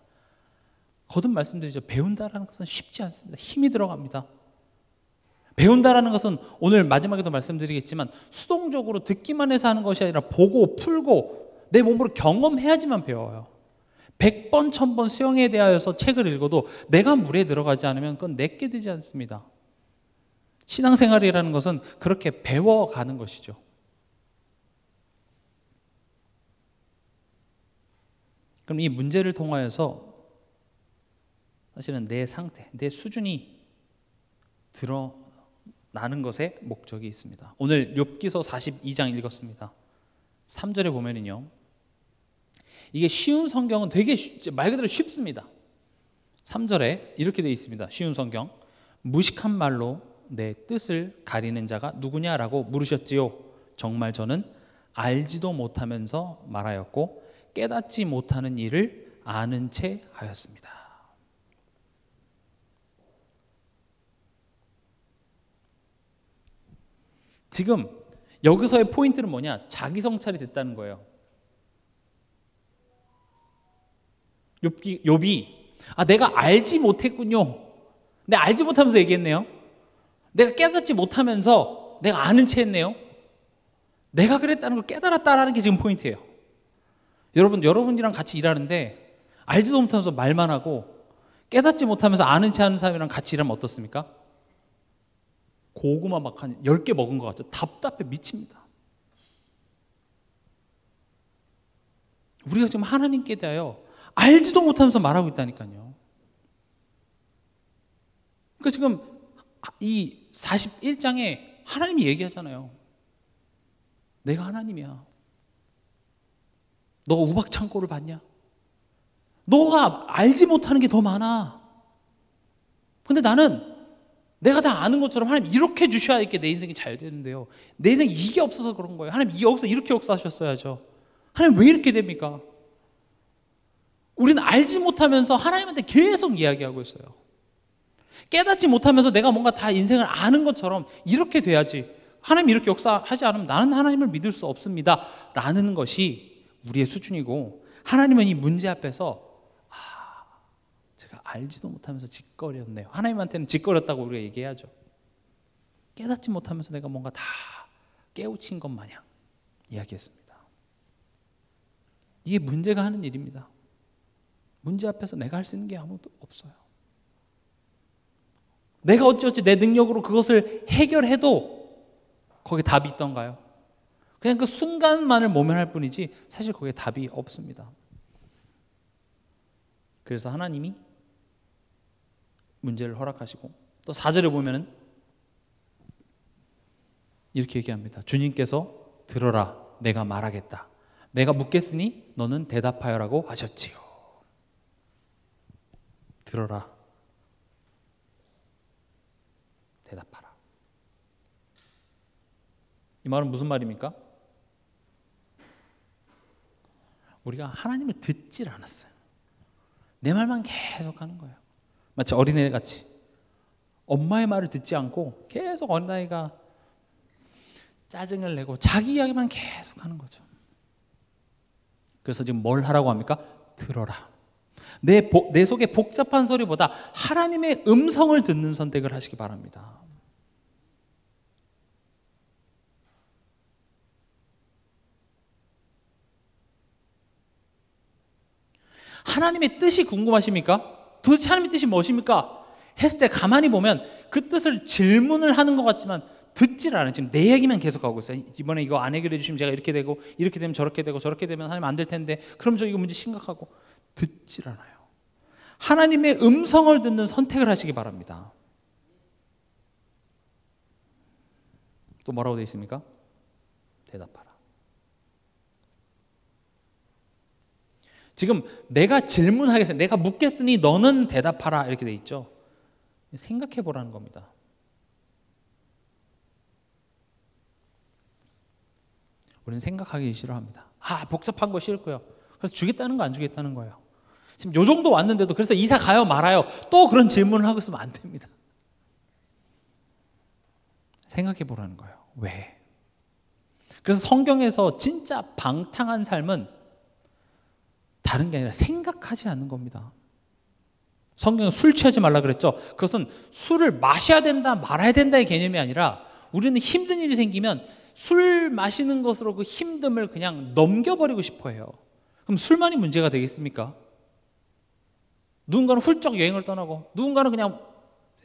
거듭 말씀드리죠. 배운다라는 것은 쉽지 않습니다. 힘이 들어갑니다. 배운다라는 것은 오늘 마지막에도 말씀드리겠지만 수동적으로 듣기만 해서 하는 것이 아니라 보고 풀고 내 몸으로 경험해야지만 배워요. 100번, 1000번 수영에 대하여서 책을 읽어도 내가 물에 들어가지 않으면 그건 내게 되지 않습니다. 신앙생활이라는 것은 그렇게 배워가는 것이죠. 그럼 이 문제를 통하여서 사실은 내 상태, 내 수준이 드러나는 것에 목적이 있습니다. 오늘 욥기서 42장 읽었습니다. 3절에 보면은요, 이게 쉬운 성경은 되게 말 그대로 쉽습니다. 3절에 이렇게 되어 있습니다. 쉬운 성경. 무식한 말로 내 뜻을 가리는 자가 누구냐라고 물으셨지요. 정말 저는 알지도 못하면서 말하였고 깨닫지 못하는 일을 아는 채 하였습니다. 지금 여기서의 포인트는 뭐냐? 자기 성찰이 됐다는 거예요. 욥이 내가 알지 못했군요. 내가 알지 못하면서 얘기했네요. 내가 깨닫지 못하면서 내가 아는 채 했네요. 내가 그랬다는 걸 깨달았다라는 게 지금 포인트예요. 여러분이랑 같이 일하는데 알지도 못하면서 말만 하고 깨닫지 못하면서 아는 채 하는 사람이랑 같이 일하면 어떻습니까? 고구마 막 한 10개 먹은 것 같죠. 답답해 미칩니다. 우리가 지금 하나님께 대하여 알지도 못하면서 말하고 있다니까요. 그러니까 지금 이 41장에 하나님이 얘기하잖아요. 내가 하나님이야. 너가 우박창고를 봤냐? 너가 알지 못하는 게 더 많아. 근데 나는 내가 다 아는 것처럼 하나님 이렇게 주셔야 이렇게 내 인생이 잘 되는데요. 내 인생에 이게 없어서 그런 거예요. 하나님 여기서 이렇게 역사하셨어야죠. 하나님 왜 이렇게 됩니까? 우리는 알지 못하면서 하나님한테 계속 이야기하고 있어요. 깨닫지 못하면서 내가 뭔가 다 인생을 아는 것처럼 이렇게 돼야지. 하나님 이렇게 역사하지 않으면 나는 하나님을 믿을 수 없습니다. 라는 것이 우리의 수준이고, 하나님은 이 문제 앞에서 제가 알지도 못하면서 짓거렸네요. 하나님한테는 짓거렸다고 우리가 얘기해야죠. 깨닫지 못하면서 내가 뭔가 다 깨우친 것 마냥 이야기했습니다. 이게 문제가 하는 일입니다. 문제 앞에서 내가 할 수 있는 게 아무것도 없어요. 내가 어찌어찌 내 능력으로 그것을 해결해도 거기에 답이 있던가요? 그냥 그 순간만을 모면할 뿐이지 사실 거기에 답이 없습니다. 그래서 하나님이 문제를 허락하시고, 또 4절에 보면은 이렇게 얘기합니다. 주님께서 들어라, 내가 말하겠다. 내가 묻겠으니 너는 대답하여라고 하셨지요. 들어라, 대답하라. 이 말은 무슨 말입니까? 우리가 하나님을 듣질 않았어요. 내 말만 계속 하는 거예요. 마치 어린애같이 엄마의 말을 듣지 않고 계속 어린아이가 짜증을 내고 자기 이야기만 계속 하는 거죠. 그래서 지금 뭘 하라고 합니까? 들어라. 내 속에 복잡한 소리보다 하나님의 음성을 듣는 선택을 하시기 바랍니다. 하나님의 뜻이 궁금하십니까? 도대체 하나님의 뜻이 무엇입니까? 했을 때 가만히 보면 그 뜻을 질문을 하는 것 같지만 듣질 않아요. 지금 내 얘기만 계속하고 있어요. 이번에 이거 안 해결해 주시면 제가 이렇게 되고, 이렇게 되면 저렇게 되고, 저렇게 되면 하나님 안 될 텐데, 그럼 저 이거 문제 심각하고. 듣질 않아요. 하나님의 음성을 듣는 선택을 하시기 바랍니다. 또 뭐라고 되어 있습니까? 대답하라. 지금 내가 질문하겠으니, 내가 묻겠으니 너는 대답하라 이렇게 돼 있죠. 생각해 보라는 겁니다. 우리는 생각하기 싫어합니다. 복잡한 거 싫고요. 그래서 주겠다는 거 안 주겠다는 거예요. 지금 요 정도 왔는데도 그래서 이사 가요 말아요. 또 그런 질문을 하고 있으면 안 됩니다. 생각해 보라는 거예요. 왜? 그래서 성경에서 진짜 방탕한 삶은 다른 게 아니라 생각하지 않는 겁니다. 성경은 술 취하지 말라 그랬죠. 그것은 술을 마셔야 된다 말아야 된다의 개념이 아니라, 우리는 힘든 일이 생기면 술 마시는 것으로 그 힘듦을 그냥 넘겨버리고 싶어 해요. 그럼 술만이 문제가 되겠습니까? 누군가는 훌쩍 여행을 떠나고, 누군가는 그냥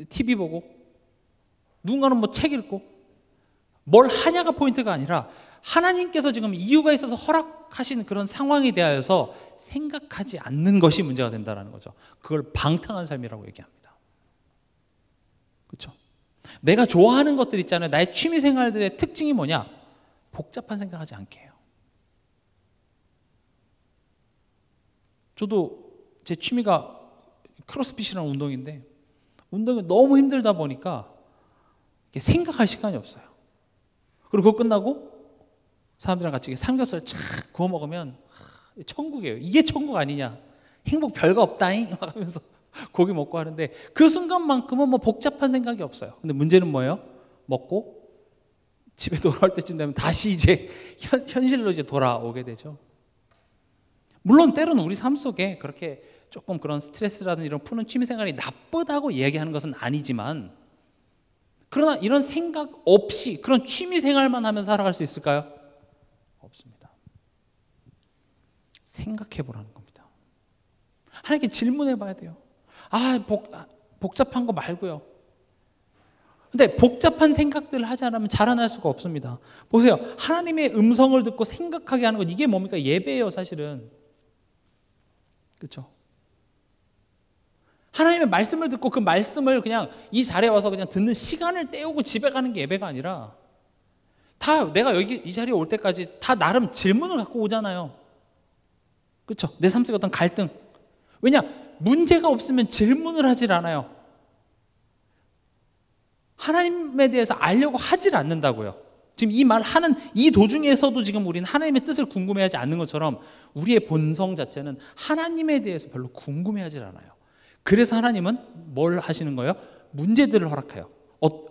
TV 보고, 누군가는 뭐 책 읽고, 뭘 하냐가 포인트가 아니라 하나님께서 지금 이유가 있어서 허락하신 그런 상황에 대하여서 생각하지 않는 것이 문제가 된다는 거죠. 그걸 방탕한 삶이라고 얘기합니다. 그렇죠? 내가 좋아하는 것들 있잖아요. 나의 취미 생활들의 특징이 뭐냐? 복잡한 생각하지 않게 해요. 저도 제 취미가 크로스핏이라는 운동인데, 운동이 너무 힘들다 보니까 생각할 시간이 없어요. 그리고 그거 끝나고 사람들이랑 같이 삼겹살 착 구워 먹으면 천국이에요. 이게 천국 아니냐? 행복 별거 없다잉 막 하면서 고기 먹고 하는데 그 순간만큼은 뭐 복잡한 생각이 없어요. 근데 문제는 뭐예요? 먹고 집에 돌아올 때쯤 되면 다시 이제 현실로 이제 돌아오게 되죠. 물론 때로는 우리 삶 속에 그렇게 조금 그런 스트레스라든 이런 푸는 취미 생활이 나쁘다고 이야기하는 것은 아니지만, 그러나 이런 생각 없이 그런 취미 생활만 하면서 살아갈 수 있을까요? 없습니다. 생각해 보라는 겁니다. 하나님께 질문해 봐야 돼요. 복잡한 거 말고요. 근데 복잡한 생각들을 하지 않으면 자라날 수가 없습니다. 보세요. 하나님의 음성을 듣고 생각하게 하는 것, 이게 뭡니까? 예배예요, 사실은. 그렇죠? 하나님의 말씀을 듣고 그 말씀을 그냥 이 자리에 와서 그냥 듣는 시간을 때우고 집에 가는 게 예배가 아니라, 다 내가 여기 이 자리에 올 때까지 다 나름 질문을 갖고 오잖아요. 그렇죠? 내 삶 속의 어떤 갈등. 왜냐? 문제가 없으면 질문을 하질 않아요. 하나님에 대해서 알려고 하질 않는다고요. 지금 이 말 하는 이 도중에서도 지금 우리는 하나님의 뜻을 궁금해하지 않는 것처럼 우리의 본성 자체는 하나님에 대해서 별로 궁금해하질 않아요. 그래서 하나님은 뭘 하시는 거예요? 문제들을 허락해요.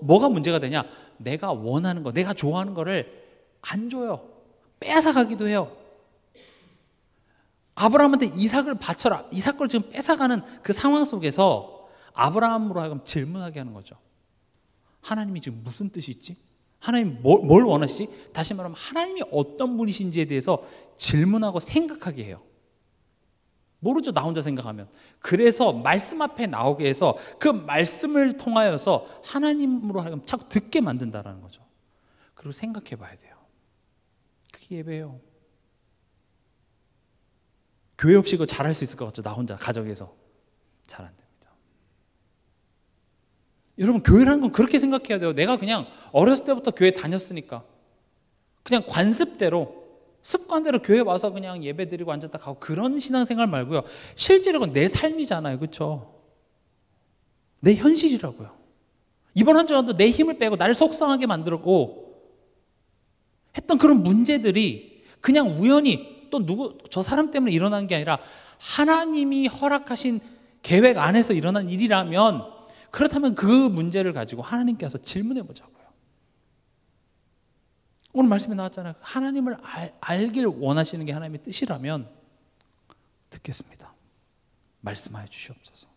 뭐가 문제가 되냐? 내가 원하는 거, 내가 좋아하는 거를 안 줘요. 뺏어가기도 해요. 아브라함한테 이삭을 바쳐라. 이삭 걸 지금 뺏어가는 그 상황 속에서 아브라함으로 하여금 질문하게 하는 거죠. 하나님이 지금 무슨 뜻이 있지? 하나님 뭘 원하시지? 다시 말하면 하나님이 어떤 분이신지에 대해서 질문하고 생각하게 해요. 모르죠, 나 혼자 생각하면. 그래서 말씀 앞에 나오게 해서 그 말씀을 통하여서 하나님으로 하여금 자꾸 듣게 만든다는 거죠. 그리고 생각해 봐야 돼요. 그게 예배예요. 교회 없이 그거 잘할 수 있을 것 같죠? 나 혼자 가정에서. 잘 안 됩니다. 여러분, 교회라는 건 그렇게 생각해야 돼요. 내가 그냥 어렸을 때부터 교회 다녔으니까 그냥 관습대로, 습관대로 교회 와서 그냥 예배 드리고 앉았다 가고, 그런 신앙생활 말고요. 실제로 그건 내 삶이잖아요. 그렇죠? 내 현실이라고요. 이번 한 주간도 내 힘을 빼고 나를 속상하게 만들었고 했던 그런 문제들이 그냥 우연히 또 저 사람 때문에 일어난 게 아니라 하나님이 허락하신 계획 안에서 일어난 일이라면, 그렇다면 그 문제를 가지고 하나님께서 질문해 보자고요. 오늘 말씀에 나왔잖아요. 하나님을 알길 원하시는 게 하나님의 뜻이라면 듣겠습니다. 말씀하여 주시옵소서.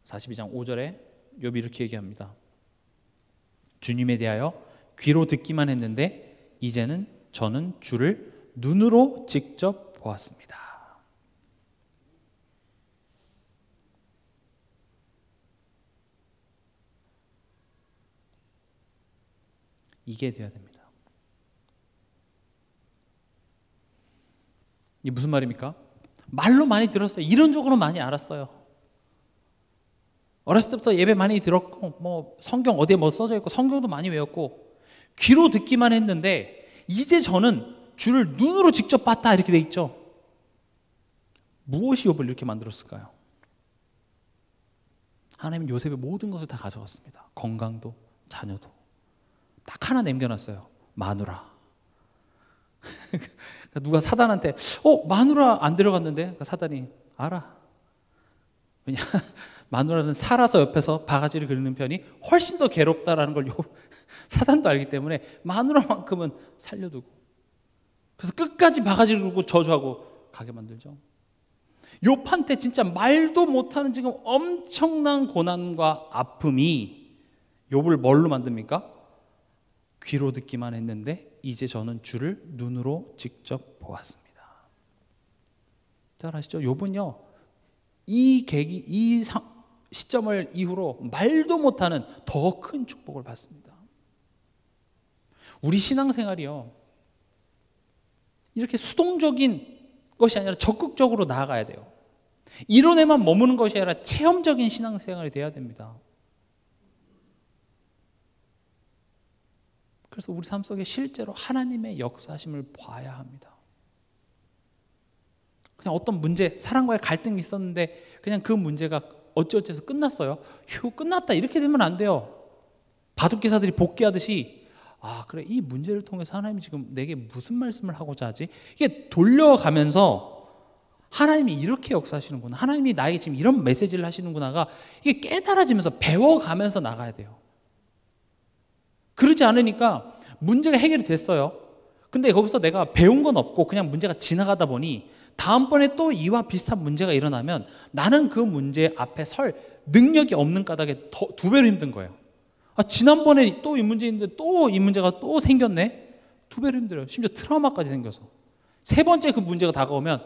(42장 5절에) 욥이 이렇게 얘기합니다. 주님에 대하여 귀로 듣기만 했는데 이제는 저는 주를 눈으로 직접 보았습니다. 이게 돼야 됩니다. 이게 무슨 말입니까? 말로 많이 들었어요. 이론적으로 많이 알았어요. 어렸을 때부터 예배 많이 들었고, 뭐 성경 어디에 뭐 써져 있고 성경도 많이 외웠고, 귀로 듣기만 했는데 이제 저는 주를 눈으로 직접 봤다, 이렇게 돼 있죠. 무엇이 욥을 이렇게 만들었을까요? 하나님은 요셉의 모든 것을 다 가져갔습니다. 건강도 자녀도. 딱 하나 남겨놨어요. 마누라. 누가 사단한테 마누라 안 데려갔는데? 사단이 알아. 왜냐? 마누라는 살아서 옆에서 바가지를 긁는 편이 훨씬 더 괴롭다라는 걸 사단도 알기 때문에 마누라만큼은 살려두고, 그래서 끝까지 바가지를 긁고 저주하고 가게 만들죠. 욥한테 진짜 말도 못하는 지금 엄청난 고난과 아픔이 욥을 뭘로 만듭니까? 귀로 듣기만 했는데 이제 저는 주를 눈으로 직접 보았습니다. 잘 아시죠? 욥은요, 이 시점을 이후로 말도 못하는 더 큰 축복을 받습니다. 우리 신앙생활이요, 이렇게 수동적인 것이 아니라 적극적으로 나아가야 돼요. 이론에만 머무는 것이 아니라 체험적인 신앙생활이 돼야 됩니다. 그래서 우리 삶 속에 실제로 하나님의 역사심을 봐야 합니다. 그냥 어떤 문제, 사람과의 갈등이 있었는데 그냥 그 문제가 어찌어찌해서 끝났어요. 휴, 끝났다, 이렇게 되면 안 돼요. 바둑기사들이 복귀하듯이 아, 그래, 이 문제를 통해서 하나님이 지금 내게 무슨 말씀을 하고자 하지? 이게 돌려가면서 하나님이 이렇게 역사하시는구나, 하나님이 나에게 지금 이런 메시지를 하시는구나가 이게 깨달아지면서 배워가면서 나가야 돼요. 그러지 않으니까 문제가 해결이 됐어요. 근데 거기서 내가 배운 건 없고 그냥 문제가 지나가다 보니 다음번에 또 이와 비슷한 문제가 일어나면 나는 그 문제 앞에 설 능력이 없는 까닭에 두 배로 힘든 거예요. 아, 지난번에 또 이 문제 있는데 또 이 문제가 또 생겼네? 두 배로 힘들어요. 심지어 트라우마까지 생겨서. 세 번째 그 문제가 다가오면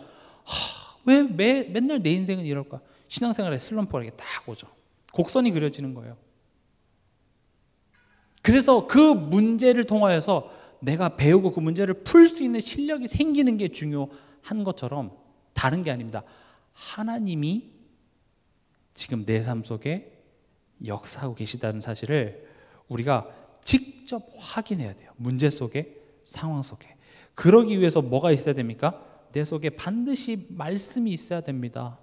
왜 맨날 내 인생은 이럴까? 신앙생활에 슬럼프가 이렇게 딱 오죠. 곡선이 그려지는 거예요. 그래서 그 문제를 통하여서 내가 배우고 그 문제를 풀 수 있는 실력이 생기는 게 중요한 것처럼 다른 게 아닙니다. 하나님이 지금 내 삶 속에 역사하고 계시다는 사실을 우리가 직접 확인해야 돼요. 문제 속에, 상황 속에. 그러기 위해서 뭐가 있어야 됩니까? 내 속에 반드시 말씀이 있어야 됩니다.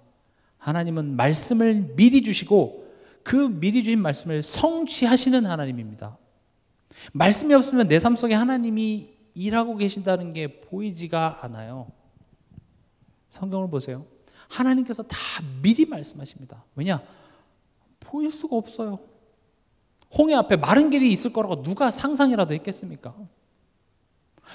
하나님은 말씀을 미리 주시고 그 미리 주신 말씀을 성취하시는 하나님입니다. 말씀이 없으면 내 삶 속에 하나님이 일하고 계신다는 게 보이지가 않아요. 성경을 보세요. 하나님께서 다 미리 말씀하십니다. 왜냐? 보일 수가 없어요. 홍해 앞에 마른 길이 있을 거라고 누가 상상이라도 했겠습니까?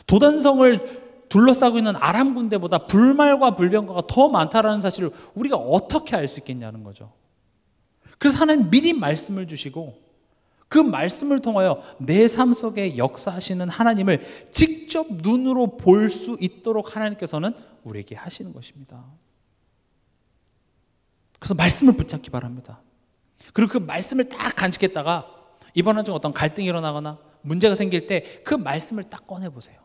도단성을 둘러싸고 있는 아람 군대보다 불말과 불병거가 더 많다라는 사실을 우리가 어떻게 알 수 있겠냐는 거죠. 그래서 하나님 미리 말씀을 주시고 그 말씀을 통하여 내 삶 속에 역사하시는 하나님을 직접 눈으로 볼 수 있도록 하나님께서는 우리에게 하시는 것입니다. 그래서 말씀을 붙잡기 바랍니다. 그리고 그 말씀을 딱 간직했다가 이번 한 중 어떤 갈등이 일어나거나 문제가 생길 때 그 말씀을 딱 꺼내보세요.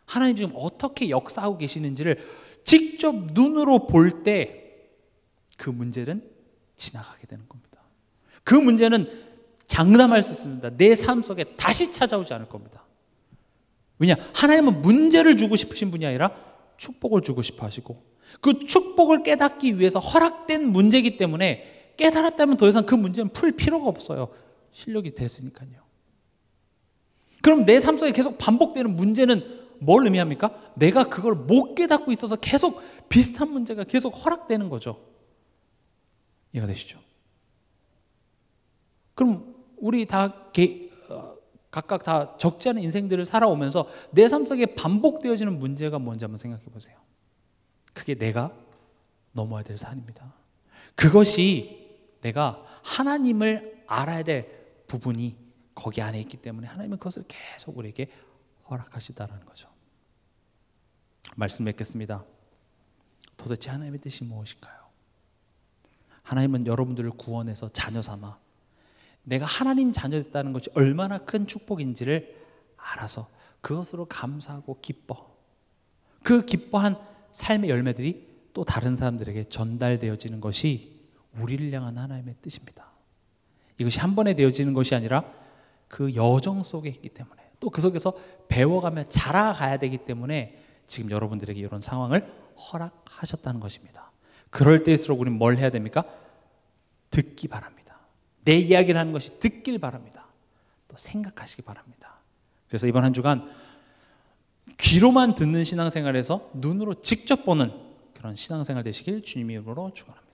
하나님 지금 어떻게 역사하고 계시는지를 직접 눈으로 볼 때 그 문제는 지나가게 되는 겁니다. 그 문제는 장담할 수 있습니다. 내 삶 속에 다시 찾아오지 않을 겁니다. 왜냐? 하나님은 문제를 주고 싶으신 분이 아니라 축복을 주고 싶어 하시고 그 축복을 깨닫기 위해서 허락된 문제이기 때문에 깨달았다면 더 이상 그 문제는 풀 필요가 없어요. 실력이 됐으니까요. 그럼 내 삶 속에 계속 반복되는 문제는 뭘 의미합니까? 내가 그걸 못 깨닫고 있어서 계속 비슷한 문제가 계속 허락되는 거죠. 이해가 되시죠? 그럼 우리 다 각각 다 적지 않은 인생들을 살아오면서 내 삶 속에 반복되어지는 문제가 뭔지 한번 생각해 보세요. 그게 내가 넘어야 될 산입니다. 그것이 내가 하나님을 알아야 될 부분이 거기 안에 있기 때문에 하나님은 그것을 계속 우리에게 허락하시다라는 거죠. 말씀 맺겠습니다. 도대체 하나님의 뜻이 무엇인가요? 하나님은 여러분들을 구원해서 자녀 삼아 내가 하나님 자녀 됐다는 것이 얼마나 큰 축복인지를 알아서 그것으로 감사하고 기뻐. 그 기뻐한 삶의 열매들이 또 다른 사람들에게 전달되어지는 것이 우리를 향한 하나님의 뜻입니다. 이것이 한 번에 되어지는 것이 아니라 그 여정 속에 있기 때문에 또 그 속에서 배워가며 자라가야 되기 때문에 지금 여러분들에게 이런 상황을 허락하셨다는 것입니다. 그럴 때일수록 우리는 뭘 해야 됩니까? 듣기 바랍니다. 내 이야기를 하는 것이 듣길 바랍니다. 또 생각하시기 바랍니다. 그래서 이번 한 주간 귀로만 듣는 신앙생활에서 눈으로 직접 보는 그런 신앙생활 되시길 주님의 이름으로 축원합니다.